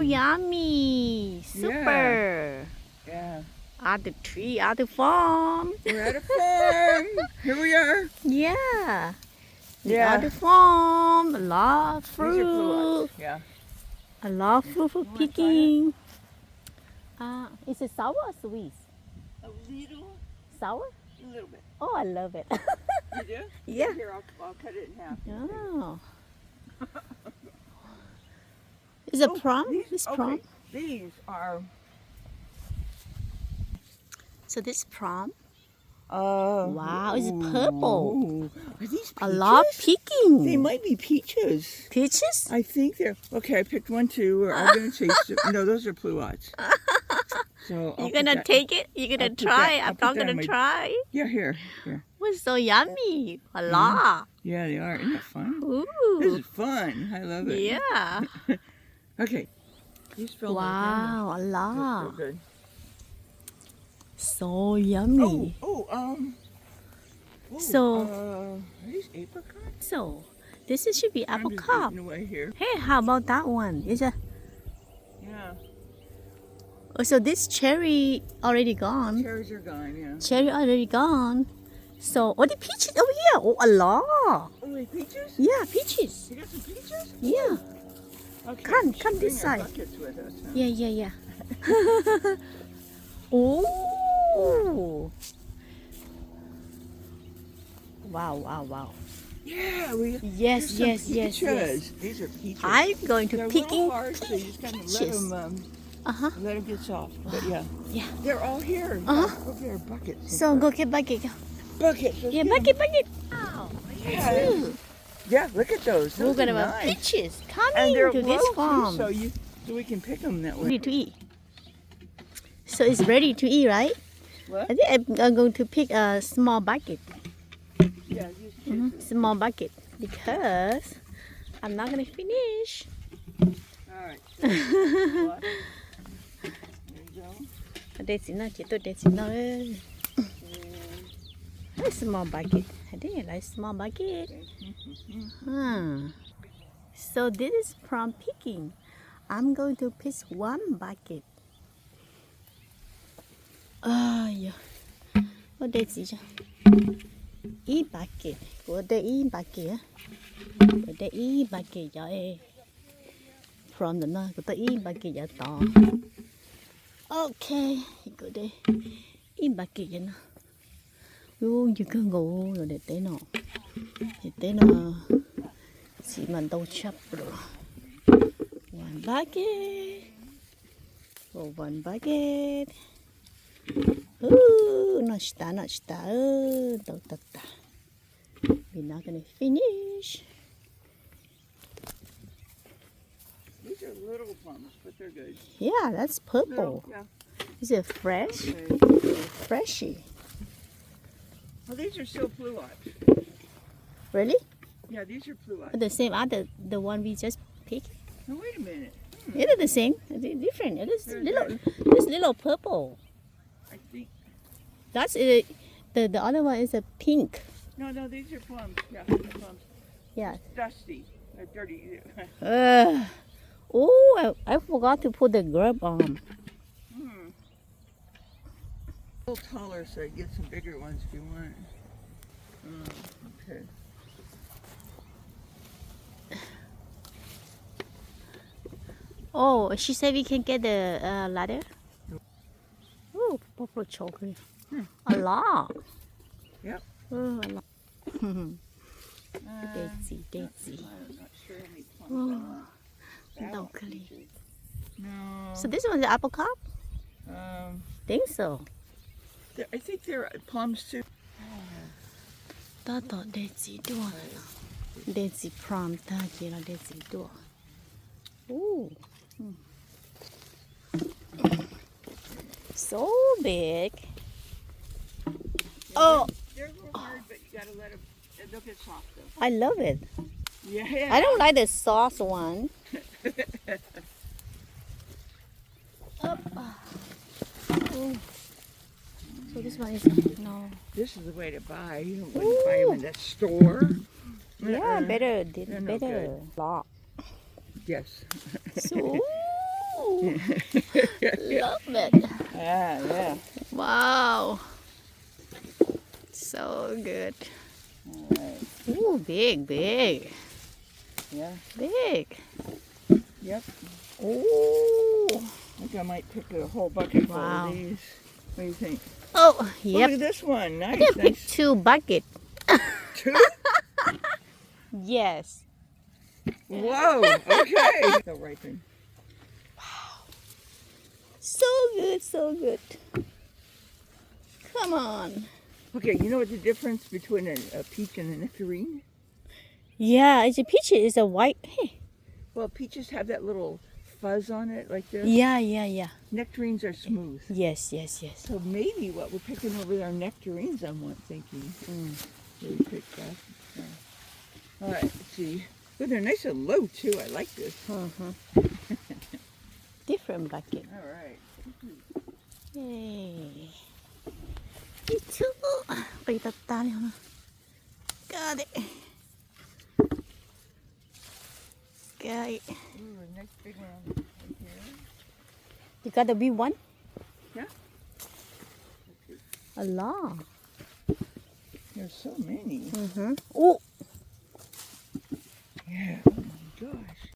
yummy. Super. Yeah. At the tree, at the farm. We're at a farm. Here we are. Yeah. Yeah. At the farm. A lot of These are fruit. blue-eyes. Yeah. A lot of fruit for wanna try it? picking. Is it sour or sweet? A little. Sour? A little bit. Oh, I love it. You do? Yeah. Here, I'll cut it in half. Oh. Is it prom? This okay, prom? These are. So this prom? Wow, it's purple. Are these peaches? A lot picking. They might be peaches. Peaches? I think they're. Okay, I picked one too. I'm going to taste it. No, those are blue-eyes. So You're going to take it? You're going to try? I'm not going to try. Yeah, here. It's so yummy. A lot. Yeah, they are. Isn't that fun? Ooh. This is fun. I love it. Yeah. Okay. These feel Wow, a Those lot. feel good. So yummy. So- are these apricots? So, this should be I'm just apricot. eating away here. Hey, how about that one? Yeah. Oh, so this cherry already gone. Cherries are gone, yeah. Cherry already gone. So, the peaches over here. Oh, a lot. Oh, wait, peaches? Yeah, peaches. You got some peaches? Yeah. Okay. Come Bring this our side. buckets with us, huh? Yeah. Oh. Wow. Yeah, Yes. peaches. These are peaches. I'm going to They're picking real hard, so you just gotta peaches. let them get soft. But yeah, Yeah. they're all here. Uh-huh. Go get our buckets. So go get bucket. Buckets. let's Yeah, get 'em. bucket. Wow. Yeah. Yeah, look at those. We're Those gonna are have nice. peaches And coming they're to this low, too, farm. so we can pick them that way. Ready to eat. So it's ready to eat, right? What? I think I'm going to pick a small bucket. Yeah, use Small bucket because I'm not gonna finish. All right. There you go. Để xin nó chỉ tôi để xin nó a small bucket. I think I like small bucket. So this is prom picking. I'm going to pick one bucket. Yeah. What is it? E bucket. What the E bucket? What the E bucket? Yeah. From the no, the E bucket ya to. Okay, go there. E bucket ya no. You can go rồi để té nó. Để té nó. Chỉ mình đâu chấp rồi. One bucket. Oh, one bucket. Ooh, notした. Don't. We're not gonna finish. These are little plums, but they're good. Yeah, that's purple. Yeah. Is it fresh? Okay. Freshy. Well, these are still blue-eyes. Really? Yeah, these are blue-eyes. The same other the one we just picked? Now, wait a minute. It is the same. It's different. It is They're little. It's little purple. I think. That's it. The other one is a pink. No, these are plums. Yeah, they're plums. Yeah. Dusty. They're dirty. Oh, I forgot to put the grub on. A little taller, so you get some bigger ones if you want. Okay. Oh, she said we can get the ladder. Oh, purple chocolate. A lot. Yep. Oh, a lot. Daisy. I'm not sure how many plums I want. No, Kelly. No. So this one's the apple cup? Think so. I think they're plums too. Ta Daisy door. Daisy prom ta kia là Daisy door. Ooh. So big. Oh, They're a little hard, but you gotta let them. They'll get soft though. I love it. Yeah. I don't like the sauce one. Up. Oh. So this one is no. This is the way to buy. You wouldn't buy them in the store. Yeah, better. They're no Better. good. Lot. Yes. So Ooh, love it. Yeah. Wow. So good. All right. Ooh, big. Yeah. Big. Yep. Ooh. I think I might pick a whole bucket full Wow. of these. What do you think? Oh, Oh, yep. look at this one. I Nice. can pick Nice. 2 buckets. Two? Yes. Whoa. Okay. They'll ripen. So good, so good. Come on. Okay, you know what the difference between a peach and a nectarine? Yeah, it's a peach is a white. Hey. Well, peaches have that little fuzz on it like this. Yeah. Nectarines are smooth. Yes. So maybe what we're picking over there are nectarines, I'm thinking. So we picked that. Yeah. All right, let's see. Oh, they're nice and low, too. I like this. Different bucket. All right. Yay. Me too. Got it. Ooh, a nice big one right here. You got the big one? Yeah. A lot. There's so many. Oh, Yeah. Oh my gosh.